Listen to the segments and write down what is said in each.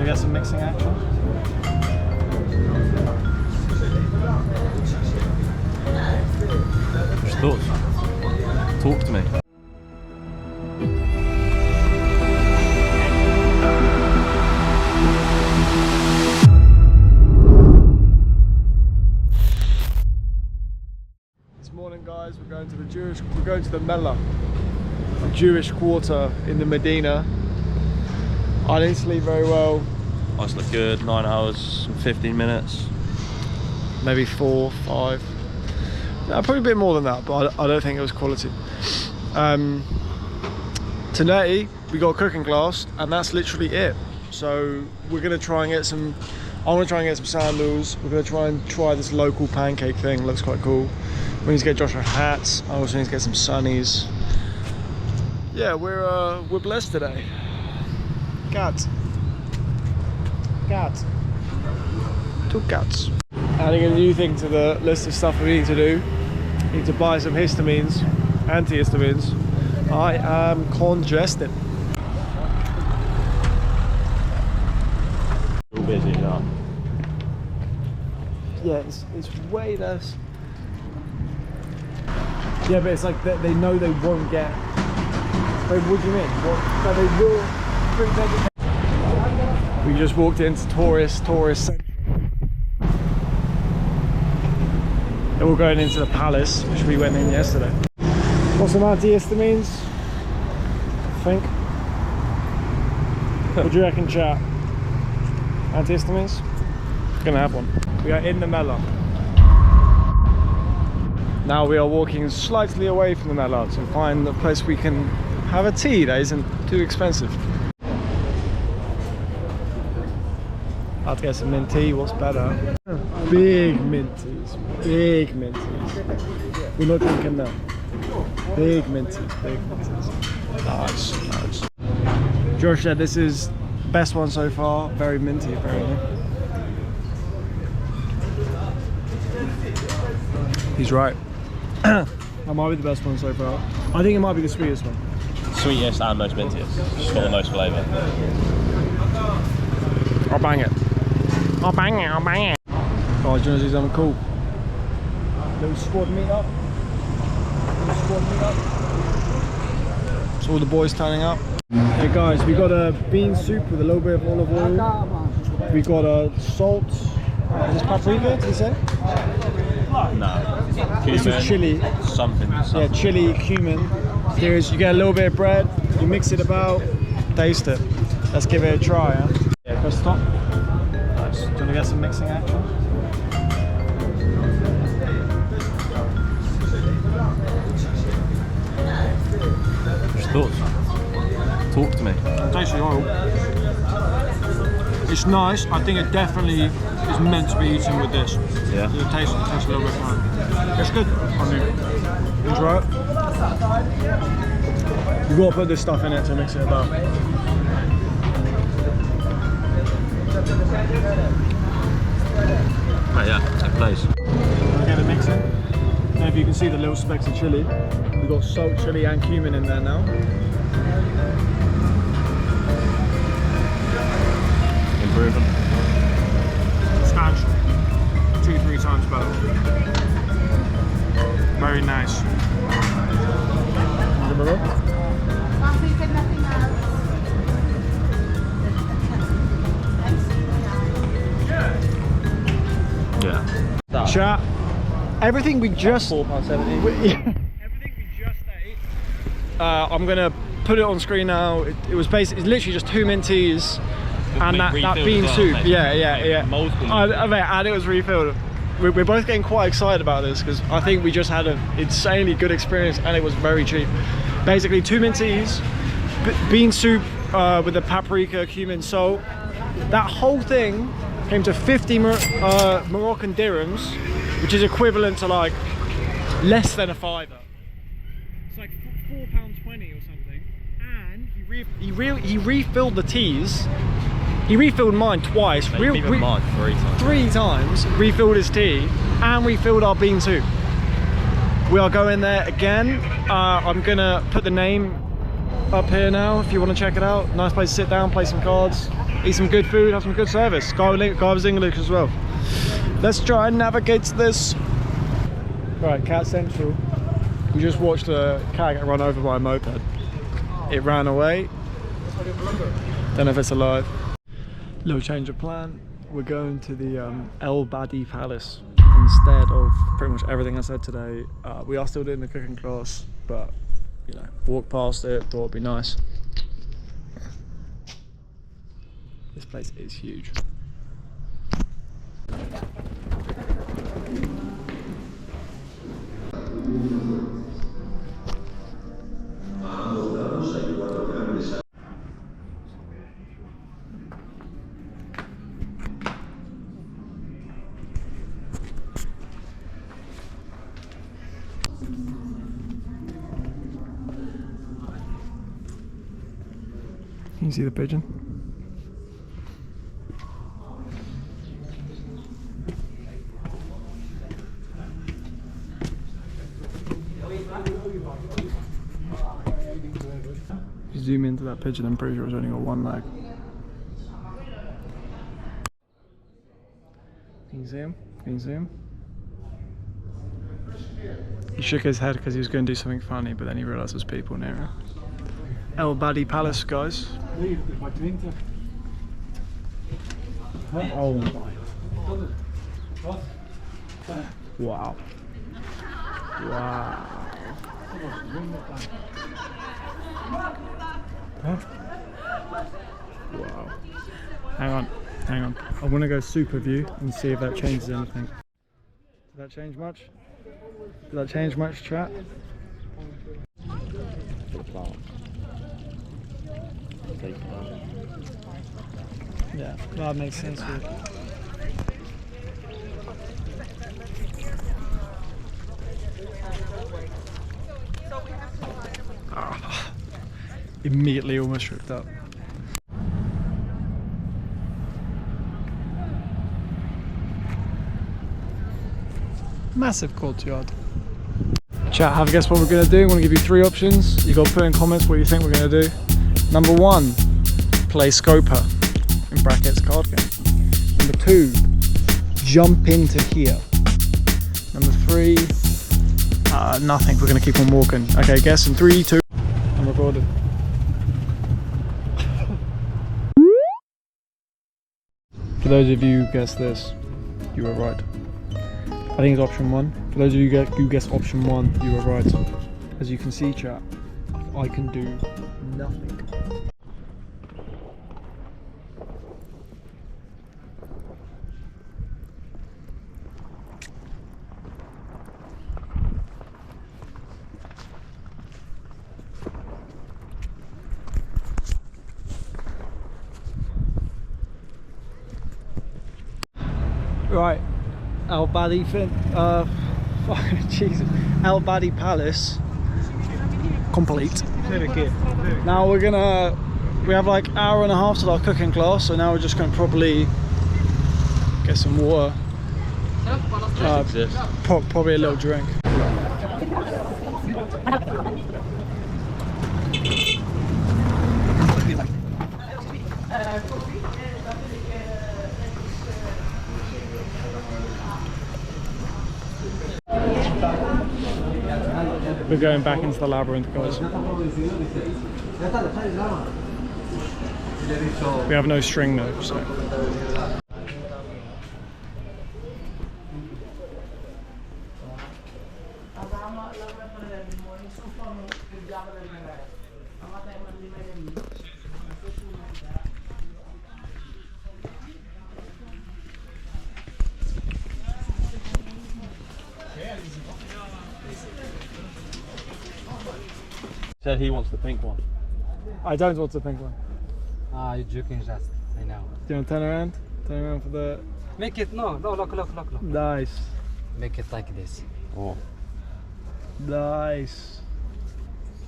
get some mixing action? Just thoughts. Talk to me. This morning, guys, we're going to the Mellah, a Jewish quarter in the Medina. I didn't sleep very well. I slept good, 9 hours and 15 minutes. Maybe 4, 5. No, probably a bit more than that, but I don't think it was quality. Today we got a cooking class, and that's literally it. So we're gonna try and get some. I want to try and get some sandals. We're gonna try this local pancake thing. Looks quite cool. We need to get Joshua hats. I also need to get some sunnies. Yeah, we're blessed today. Cats. 2 cats. Adding a new thing to the list of stuff we need to do. Need to buy some histamines, antihistamines. I am congested. Still busy, yeah. Yeah, it's way less. Yeah, but it's like they know they won't get. Wait, what do you mean? That they will bring their. We just walked into tourist central. And we're going into the palace, which we went in yesterday. Got some antihistamines, I think. What do you reckon, chat? Antihistamines? Gonna have one. We are in the Mellah. Now we are walking slightly away from the Mellah to find a place we can have a tea that isn't too expensive. I'll get some mint tea, what's better? Big mint teas, big mint teas. We're not drinking them. Big mint teas, big mint teas. Nice. Josh said this is best one so far, very minty apparently. He's right. That might be the best one so far. I think it might be the sweetest one. Sweetest and most mintiest. It's got the most flavour. I'll bang it. I'll bang it. Oh, do you want to do something cool? Little squad meet up. So all the boys turning up. Hey guys, we got a bean soup with a little bit of olive oil. We got a salt. Is this paprika, did you say? No. This is chili. Something. Yeah, chili, cumin. You get a little bit of bread, you mix it about, taste it. Let's give it a try, huh? Yeah, press stop. Nice. Do you want to get some mixing action? Just thoughts. Talk to me. Taste the oil. It's nice. I think it definitely is meant to be eaten with this. Yeah. It tastes a little bit fine. It's good. I mean, you try it. You've got to put this stuff in it to mix it about. Right, yeah, take place. Get it mixing. Now if you can see the little specks of chili. We've got salt, chili and cumin in there now. Improving. Substantial. 2-3 times better. Very nice. Yeah. Chat. Everything we just £4.70. I'm gonna put it on screen now. It was basically, it's literally just 2 mint teas and that bean soup. Mate. Yeah. Multiple. And it was refilled. We're both getting quite excited about this because I think we just had an insanely good experience and it was very cheap. Basically 2 mint teas, bean soup with the paprika, cumin, salt. That whole thing came to 50 Moroccan dirhams, which is equivalent to like less than a £5. It's like £4.20 or something. And he refilled the teas. He refilled mine twice. Mine 3 times. 3 times. Refilled his tea and refilled our bean soup. We are going there again. I'm gonna put the name up here now if you want to check it out. Nice place to sit down, play some cards. eat some good food, have some good service. Guy was English as well. Let's try and navigate this. Right, Cat Central. We just watched a cat get run over by a moped. It ran away. Don't know if it's alive. Little change of plan. We're going to the Badi Palace instead of pretty much everything I said today. We are still doing the cooking class, but you know, walked past it, thought it'd be nice. This place is huge. Can you see the pigeon? If you zoom into that pigeon, I'm pretty sure it's only got one leg. Can you see him? Can you see him? He shook his head because he was going to do something funny, but then he realised there's people near him. Badi Palace, guys. Oh my. Wow. Wow. Huh? Wow. Hang on. I want to go super view and see if that changes anything. Did that change much? Did that change much, chat? Yeah, that makes sense. Immediately almost tripped up. Massive courtyard. Chat, have a guess what we're going to do. I'm going to give you 3 options. You've got to put in comments what you think we're going to do. Number 1, play Scoper, in brackets card game. Number 2, jump into here. Number 3, nothing. We're going to keep on walking. Okay, guess in 3, 2. I'm recording. For those of you who guessed this, you were right. I think it's option 1. For those of you who guessed option 1, you were right. As you can see, chat, I can do nothing. Right, Badi Jesus, Badi Palace complete. Now we have like hour and a half to our cooking class, so now we're just going to probably get some water, probably a little drink. We're going back into the labyrinth, guys. We have no string though, so. Said he wants the pink one. I don't want the pink one. Ah, you're joking, just I know. Do you want to turn around? Turn around for the... Make it, no, look. Nice. Make it like this. Oh. Nice.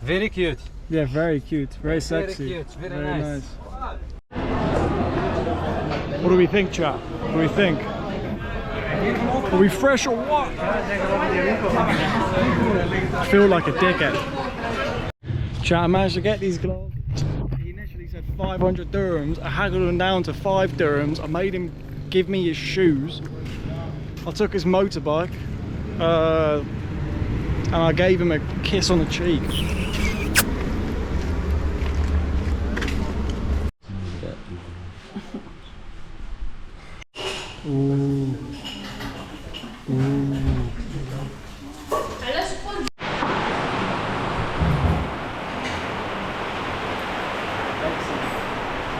Very cute. Yeah, very cute. Very sexy. Very cute, very nice. What do we think, chat? What do we think? Are we fresh or what? I feel like a dickhead. Chat, I managed to get these gloves. He initially said 500 dirhams. I haggled him down to 5 dirhams. I made him give me his shoes. I took his motorbike and I gave him a kiss on the cheek. Ooh. Ooh.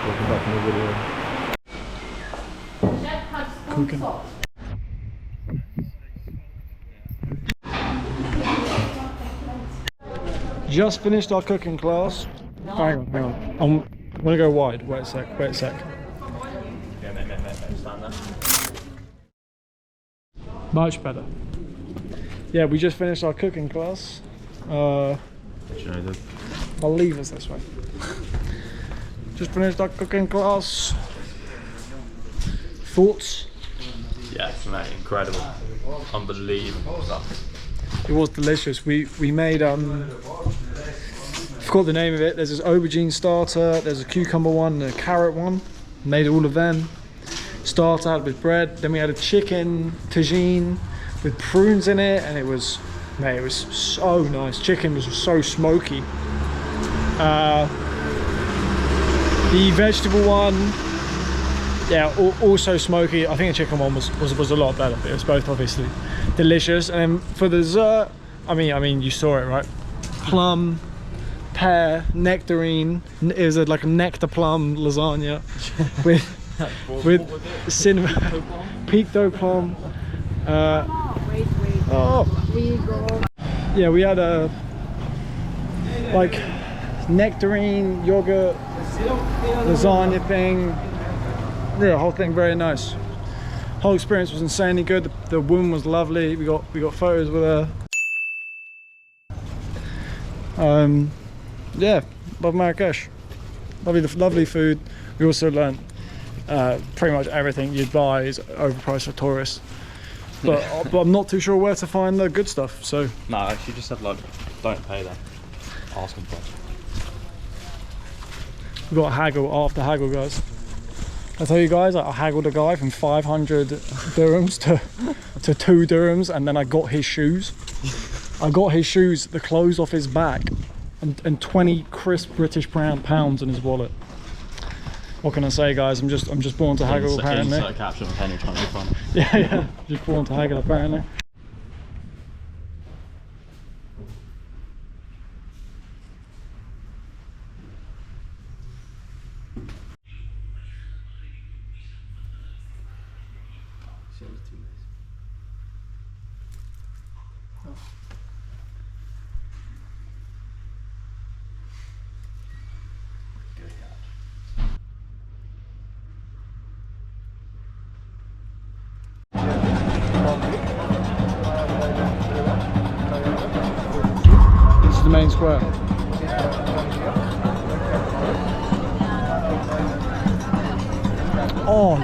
Welcome back in the video. Cooking. Just finished our cooking class. Hang on. I'm gonna go wide. Wait a sec. Yeah, mate, stand there. Much better. Yeah, we just finished our cooking class. I'll leave us this way. Just finished our cooking class. Thoughts? Yes, mate, incredible. Unbelievable stuff. It was delicious. We made I forgot the name of it. There's this aubergine starter, there's a cucumber one, and a carrot one. Made all of them. Starter had with bread. Then we had a chicken tagine with prunes in it, and it was so nice. Chicken was so smoky. The vegetable one, yeah, also smoky. I think the chicken one was a lot better. But it was both obviously delicious. And then for the dessert, I mean, you saw it, right? Plum, pear, nectarine. It was like a nectar plum lasagna with cinnamon, pico plum. Yeah, we had a like nectarine yogurt lasagna thing. Yeah, the whole thing very nice. Whole experience was insanely good. The woman was lovely. We got photos with her. Yeah, love Marrakesh. Lovely food. We also learned pretty much everything you'd buy is overpriced for tourists. But I'm not too sure where to find the good stuff. So no, actually, just said like, don't pay them. Ask them first. we got haggle after haggle, guys. I tell you guys, I haggled a guy from 500 dirhams to 2 dirhams, and then I got his shoes. I got his shoes, the clothes off his back, and 20 crisp British pounds in his wallet. What can I say, guys? I'm just born to haggle, apparently. Insert caption of Henry trying to be funny. Yeah, just born to haggle, apparently. This is the main square. Oh,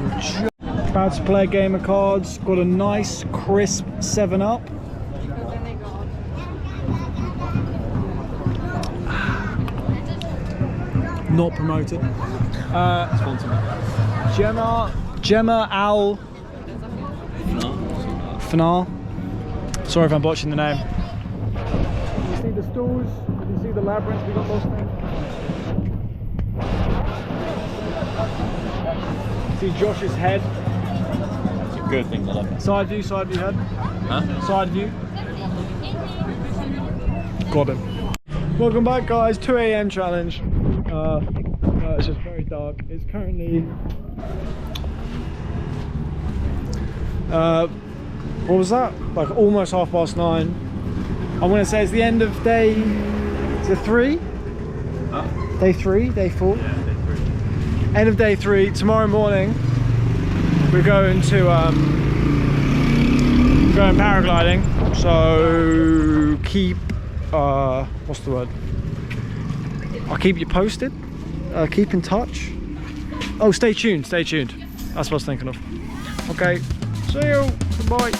about to play a game of cards. Got a nice crisp 7-Up. Not promoted. Jemaa El-Fnaa. Sorry if I'm botching the name. You see the stools, you see the labyrinth we got lost in. See Josh's head. It's a good thing, I love it. Side view head. Huh? Side view. Got him. Welcome back, guys. 2 AM challenge. It's just very dark. It's currently what was that? Like almost 9:30. I'm gonna say it's the end of day. Is it 3? Huh? Day 3? Day 4? Yeah, day 3. End of day 3. Tomorrow morning we're going to going paragliding. So keep what's the word? I'll keep you posted. Keep in touch. Oh, stay tuned. That's what I was thinking of. Okay, see you. Goodbye.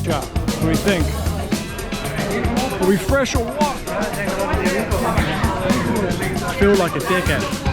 Jack, what do you think? Are we fresh or what? I feel like a dickhead.